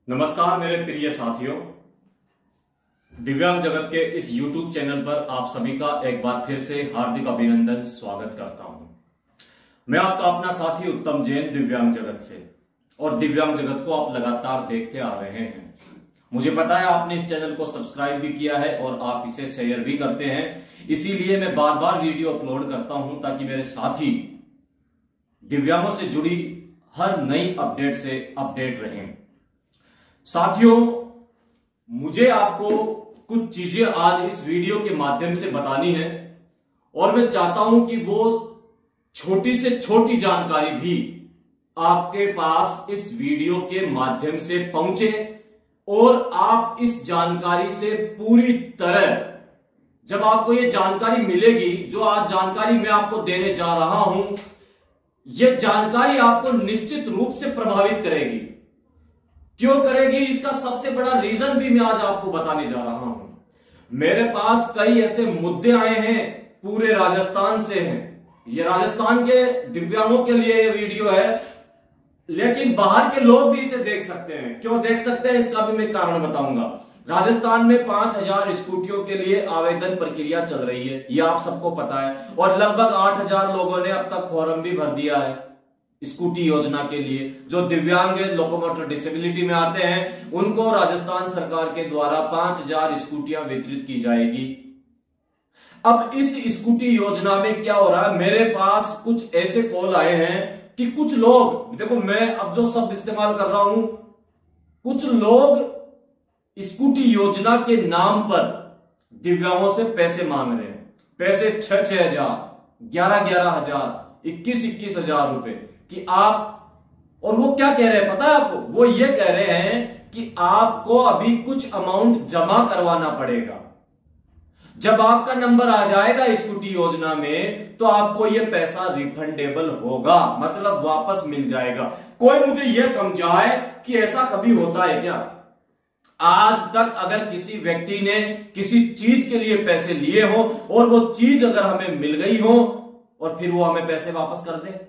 नमस्कार मेरे प्रिय साथियों, दिव्यांग जगत के इस YouTube चैनल पर आप सभी का एक बार फिर से हार्दिक अभिनंदन स्वागत करता हूं। मैं आपका अपना साथी उत्तम जैन दिव्यांग जगत से, और दिव्यांग जगत को आप लगातार देखते आ रहे हैं। मुझे पता है आपने इस चैनल को सब्सक्राइब भी किया है और आप इसे शेयर भी करते हैं, इसीलिए मैं बार बार वीडियो अपलोड करता हूं ताकि मेरे साथी दिव्यांगों से जुड़ी हर नई अपडेट से अपडेट रहें। साथियों, मुझे आपको कुछ चीजें आज इस वीडियो के माध्यम से बतानी है और मैं चाहता हूं कि वो छोटी से छोटी जानकारी भी आपके पास इस वीडियो के माध्यम से पहुंचे और आप इस जानकारी से पूरी तरह, जब आपको ये जानकारी मिलेगी, जो आज जानकारी मैं आपको देने जा रहा हूं, यह जानकारी आपको निश्चित रूप से प्रभावित करेगी। क्यों करेगी, इसका सबसे बड़ा रीजन भी मैं आज आपको बताने जा रहा हूं। मेरे पास कई ऐसे मुद्दे आए हैं, पूरे राजस्थान से हैं। ये राजस्थान के दिव्यांगों के लिए ये वीडियो है, लेकिन बाहर के लोग भी इसे देख सकते हैं। क्यों देख सकते हैं, इसका भी मैं कारण बताऊंगा। राजस्थान में 5000 स्कूटियों के लिए आवेदन प्रक्रिया चल रही है, ये आप सबको पता है, और लगभग 8000 लोगों ने अब तक फॉर्म भी भर दिया है स्कूटी योजना के लिए। जो दिव्यांग लोकोमोटर डिसेबिलिटी में आते हैं, उनको राजस्थान सरकार के द्वारा 5000 स्कूटियां वितरित की जाएगी। अब इस स्कूटी योजना में क्या हो रहा है, मेरे पास कुछ ऐसे कॉल आए हैं कि कुछ लोग, देखो मैं अब जो शब्द इस्तेमाल कर रहा हूं, कुछ लोग स्कूटी योजना के नाम पर दिव्यांगों से पैसे मांग रहे हैं। पैसे 6-6 हजार, 11-11 हजार, 21-21 हजार रुपए कि आप, और वो क्या कह रहे हैं पता है आपको, वो ये कह रहे हैं कि आपको अभी कुछ अमाउंट जमा करवाना पड़ेगा। जब आपका नंबर आ जाएगा स्कूटी योजना में तो आपको ये पैसा रिफंडेबल होगा, मतलब वापस मिल जाएगा। कोई मुझे ये समझाए कि ऐसा कभी होता है क्या? आज तक अगर किसी व्यक्ति ने किसी चीज के लिए पैसे लिए हो और वो चीज अगर हमें मिल गई हो और फिर वो हमें पैसे वापस कर दे,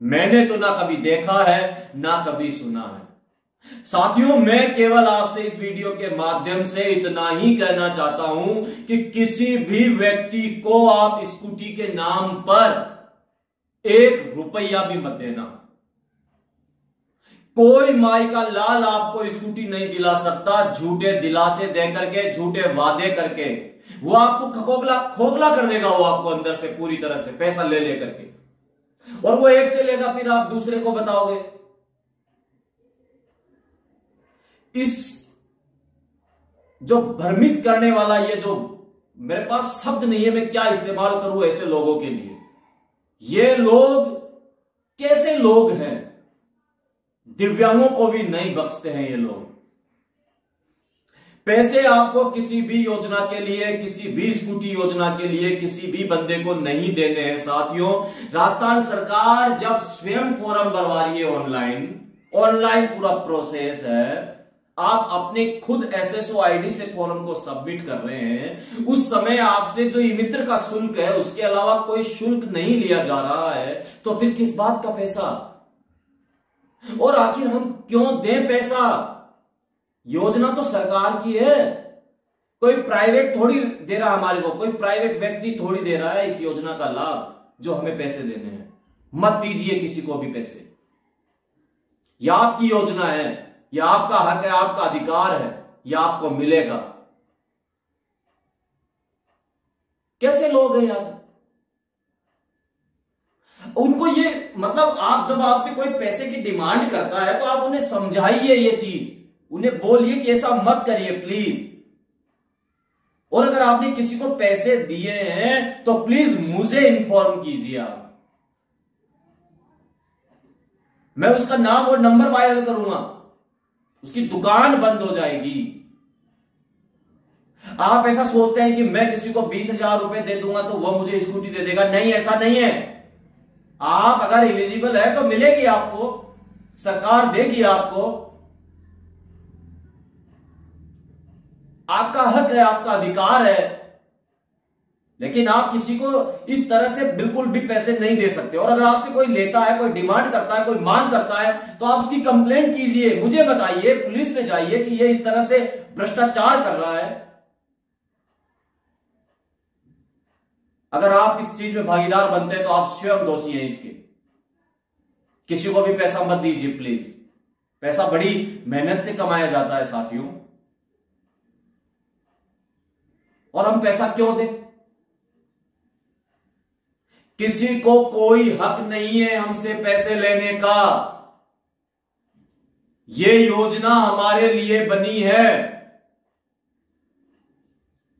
मैंने तो ना कभी देखा है ना कभी सुना है। साथियों, मैं केवल आपसे इस वीडियो के माध्यम से इतना ही कहना चाहता हूं कि किसी भी व्यक्ति को आप स्कूटी के नाम पर 1 रुपया भी मत देना। कोई माई का लाल आपको स्कूटी नहीं दिला सकता झूठे दिलासे दे करके, झूठे वादे करके। वो आपको खोखला कर देगा, वो आपको अंदर से पूरी तरह से पैसा ले लेकर के, और वो एक से लेगा फिर आप दूसरे को बताओगे। इस जो भ्रमित करने वाला, ये जो, मेरे पास शब्द नहीं है मैं क्या इस्तेमाल करूं ऐसे लोगों के लिए। ये लोग कैसे लोग हैं, दिव्यांगों को भी नहीं बख्शते हैं ये लोग। पैसे आपको किसी भी योजना के लिए, किसी भी स्कूटी योजना के लिए किसी भी बंदे को नहीं देने हैं। साथियों, राजस्थान सरकार जब स्वयं फॉर्म भरवा रही है, ऑनलाइन पूरा प्रोसेस है, आप अपने खुद SSO ID से फॉर्म को सबमिट कर रहे हैं, उस समय आपसे जो ई मित्र का शुल्क है उसके अलावा कोई शुल्क नहीं लिया जा रहा है, तो फिर किस बात का पैसा? और आखिर हम क्यों दें पैसा? योजना तो सरकार की है, कोई प्राइवेट थोड़ी दे रहा हमारे को, कोई प्राइवेट व्यक्ति थोड़ी दे रहा है इस योजना का लाभ जो हमें पैसे देने हैं। मत दीजिए किसी को भी पैसे। यह आपकी योजना है, यह आपका हक है, आपका अधिकार है, यह आपको मिलेगा। कैसे लोग हैं यार, उनको ये, मतलब आप, जब आपसे कोई पैसे की डिमांड करता है तो आप उन्हें समझाइए ये चीज, उन्हें बोलिए कि ऐसा मत करिए प्लीज। और अगर आपने किसी को पैसे दिए हैं तो प्लीज मुझे इन्फॉर्म कीजिए आप। मैं उसका नाम और नंबर वायरल करूंगा, उसकी दुकान बंद हो जाएगी। आप ऐसा सोचते हैं कि मैं किसी को 20,000 रुपए दे दूंगा तो वह मुझे स्कूटी दे देगा? नहीं, ऐसा नहीं है। आप अगर एलिजिबल है तो मिलेगी आपको, सरकार देगी आपको, आपका हक है, आपका अधिकार है। लेकिन आप किसी को इस तरह से बिल्कुल भी पैसे नहीं दे सकते। और अगर आपसे कोई लेता है, कोई डिमांड करता है, कोई मांग करता है, तो आप उसकी कंप्लेंट कीजिए, मुझे बताइए, पुलिस में जाइए कि ये इस तरह से भ्रष्टाचार कर रहा है। अगर आप इस चीज में भागीदार बनते हैं तो आप स्वयं दोषी हैं इसके। किसी को भी पैसा मत दीजिए प्लीज। पैसा बड़ी मेहनत से कमाया जाता है साथियों, और हम पैसा क्यों दें? किसी को कोई हक नहीं है हमसे पैसे लेने का। ये योजना हमारे लिए बनी है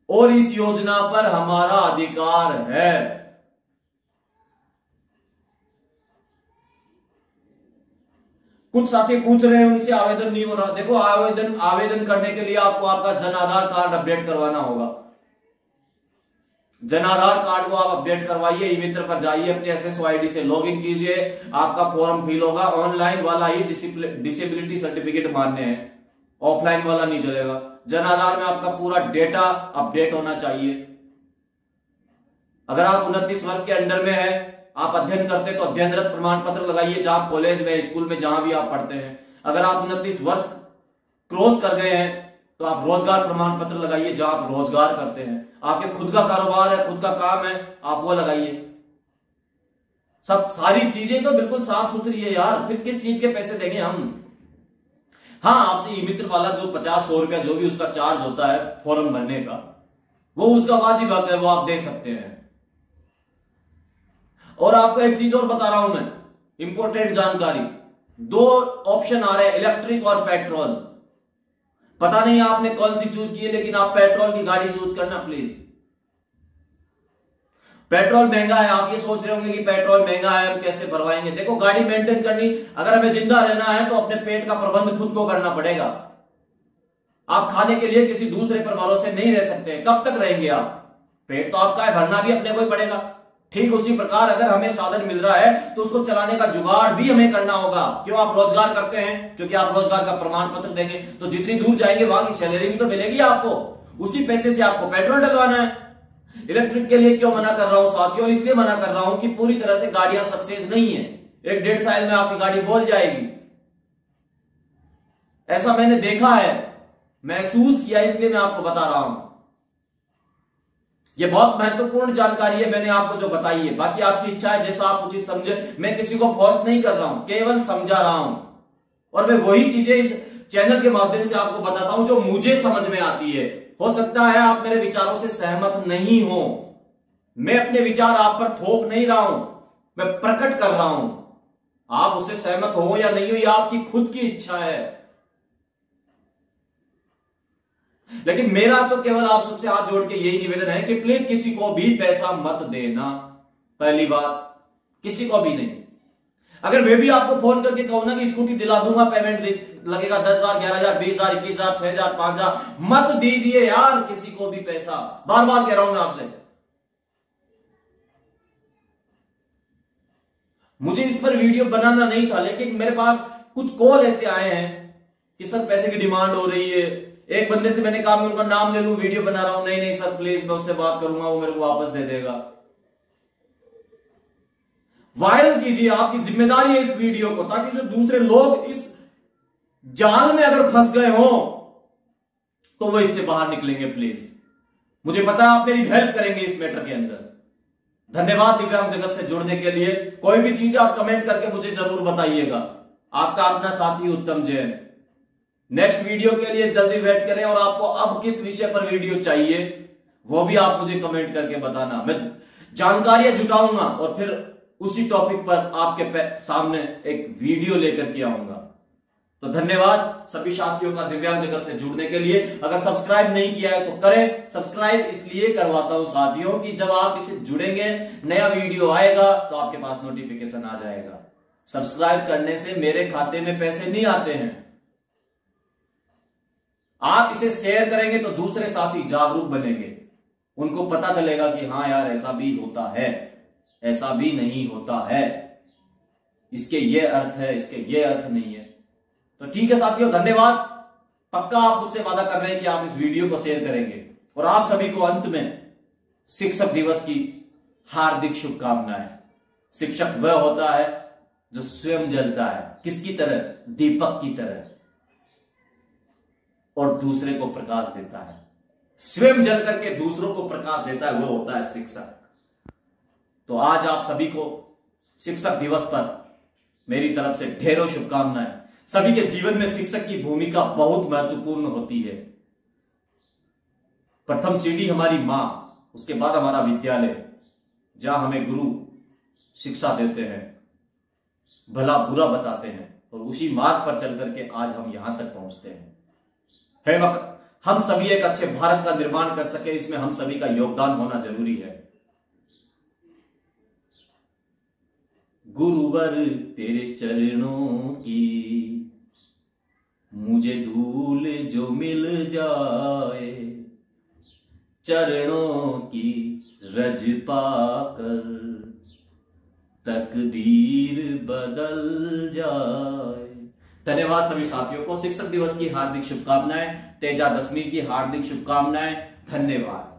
और इस योजना पर हमारा अधिकार है। कुछ साथी पूछ रहे हैं उनसे आवेदन नहीं हो रहा। देखो, आवेदन करने के लिए आपको आपका जन आधार कार्ड अपडेट करवाना होगा। जन आधार कार्ड को आप अपडेट करवाइए, ई मित्र पर जाइए, अपने एसएसओ आईडी से लॉगिन कीजिए, आपका फॉर्म फिल होगा। ऑनलाइन वाला ही डिसेबिलिटी सर्टिफिकेट मान्य है, ऑफलाइन वाला नहीं चलेगा। जन आधार में आपका पूरा डेटा अपडेट होना चाहिए। अगर आप 29 वर्ष के अंडर में है, आप अध्ययन करते हैं, तो अध्ययनरत प्रमाण पत्र लगाइए, जहां कॉलेज में, स्कूल में, जहां भी आप पढ़ते हैं। अगर आप 29 वर्ष क्रॉस कर गए हैं तो आप रोजगार प्रमाण पत्र लगाइए, जहां आप रोजगार करते हैं। आपके खुद का कारोबार है, खुद का काम है, आप वो लगाइए। सब सारी चीजें तो बिल्कुल साफ सुथरी है यार, फिर किस चीज के पैसे देंगे हम? हाँ, आपसे ई मित्र वाला जो 50-100 रुपया जो भी उसका चार्ज होता है फॉर्म भरने का, वो उसका वाजिब हक है, वो आप दे सकते हैं। और आपको एक चीज और बता रहा हूं मैं, इंपॉर्टेंट जानकारी। 2 ऑप्शन आ रहे हैं, इलेक्ट्रिक और पेट्रोल। पता नहीं आपने कौन सी चूज की है, लेकिन आप पेट्रोल की गाड़ी चूज करना प्लीज। पेट्रोल महंगा है, आप ये सोच रहे होंगे कि पेट्रोल महंगा है, हम कैसे भरवाएंगे। देखो, गाड़ी मेंटेन करनी, अगर हमें जिंदा रहना है तो अपने पेट का प्रबंध खुद को करना पड़ेगा। आप खाने के लिए किसी दूसरे पर भरोसे नहीं रह सकते। कब तक रहेंगे आप? पेट तो आपका है, भरना भी अपने को ही पड़ेगा। ठीक उसी प्रकार अगर हमें साधन मिल रहा है तो उसको चलाने का जुगाड़ भी हमें करना होगा। क्यों? आप रोजगार करते हैं, क्योंकि आप रोजगार का प्रमाण पत्र देंगे, तो जितनी दूर जाएंगे वहां की सैलरी भी तो मिलेगी आपको। उसी पैसे से आपको पेट्रोल डलवाना है। इलेक्ट्रिक के लिए क्यों मना कर रहा हूं साथियों? इसलिए मना कर रहा हूं कि पूरी तरह से गाड़ियां सक्सेस नहीं है। 1-1.5 साल में आपकी गाड़ी बोल जाएगी, ऐसा मैंने देखा है, महसूस किया, इसलिए मैं आपको बता रहा हूं। यह बहुत महत्वपूर्ण जानकारी है, मैंने आपको जो बताई है। बाकी आपकी इच्छा है, जैसा आप उचित समझे। मैं किसी को फोर्स नहीं कर रहा हूं, केवल समझा रहा हूं। और मैं वही चीजें इस चैनल के माध्यम से आपको बताता हूं जो मुझे समझ में आती है। हो सकता है आप मेरे विचारों से सहमत नहीं हो, मैं अपने विचार आप पर थोप नहीं रहा हूं, मैं प्रकट कर रहा हूं। आप उससे सहमत हो या नहीं हो, यह आपकी खुद की इच्छा है। लेकिन मेरा तो केवल आप सबसे हाथ जोड़ के यही निवेदन है कि प्लीज किसी को भी पैसा मत देना। पहली बात, किसी को भी नहीं। अगर मैं भी आपको फोन करके कहूं ना कि स्कूटी दिला दूंगा, पेमेंट लगेगा 10,000, 11,000, 20,000, 21,000, 6,000, 5,000, मत दीजिए यार किसी को भी पैसा। बार बार कह रहा हूं मैं आपसे। मुझे इस पर वीडियो बनाना नहीं था, लेकिन मेरे पास कुछ कॉल ऐसे आए हैं कि सर पैसे की डिमांड हो रही है। एक बंदे से मैंने कहा मैं उनका नाम ले लूं, वीडियो बना रहा हूं। नहीं नहीं सर प्लीज, मैं उससे बात करूंगा, वो मेरे को वापस दे देगा। वायरल कीजिए, आपकी जिम्मेदारी है इस वीडियो को, ताकि जो दूसरे लोग इस जाल में अगर फंस गए हो तो वो इससे बाहर निकलेंगे। प्लीज, मुझे पता है आप मेरी हेल्प करेंगे इस मैटर के अंदर। धन्यवाद दिव्यांग जगत से जुड़ने के लिए। कोई भी चीज आप कमेंट करके मुझे जरूर बताइएगा। आपका अपना साथी उत्तम जैन। नेक्स्ट वीडियो के लिए जल्दी वेट करें, और आपको अब किस विषय पर वीडियो चाहिए वो भी आप मुझे कमेंट करके बताना। मैं जानकारियां जुटाऊंगा और फिर उसी टॉपिक पर आपके सामने एक वीडियो लेकर के आऊंगा। तो धन्यवाद सभी साथियों का दिव्यांग जगत से जुड़ने के लिए। अगर सब्सक्राइब नहीं किया है तो करें। सब्सक्राइब इसलिए करवाता हूं साथियों कि जब आप इससे जुड़ेंगे, नया वीडियो आएगा तो आपके पास नोटिफिकेशन आ जाएगा। सब्सक्राइब करने से मेरे खाते में पैसे नहीं आते हैं। आप इसे शेयर करेंगे तो दूसरे साथी जागरूक बनेंगे, उनको पता चलेगा कि हाँ यार ऐसा भी होता है, ऐसा भी नहीं होता है, इसके ये अर्थ है, इसके ये अर्थ नहीं है। तो ठीक है साथियों, धन्यवाद। पक्का आप मुझसे वादा कर रहे हैं कि आप इस वीडियो को शेयर करेंगे। और आप सभी को अंत में शिक्षक दिवस की हार्दिक शुभकामनाएं। शिक्षक वह होता है जो स्वयं जलता है, किसकी तरह? दीपक की तरह, और दूसरे को प्रकाश देता है। स्वयं जल करके दूसरों को प्रकाश देता है, वो होता है शिक्षक। तो आज आप सभी को शिक्षक दिवस पर मेरी तरफ से ढेरों शुभकामनाएं। सभी के जीवन में शिक्षक की भूमिका बहुत महत्वपूर्ण होती है। प्रथम सीढ़ी हमारी मां, उसके बाद हमारा विद्यालय, जहां हमें गुरु शिक्षा देते हैं, भला बुरा बताते हैं, और उसी मार्ग पर चल करके आज हम यहां तक पहुंचते हैं। हम सभी एक अच्छे भारत का निर्माण कर सके, इसमें हम सभी का योगदान होना जरूरी है। गुरुवर तेरे चरणों की मुझे धूल जो मिल जाए, चरणों की रज पाकर तकदीर बदल जाए। धन्यवाद सभी साथियों को। शिक्षक दिवस की हार्दिक शुभकामनाएं, तेजा दशमी की हार्दिक शुभकामनाएं। धन्यवाद।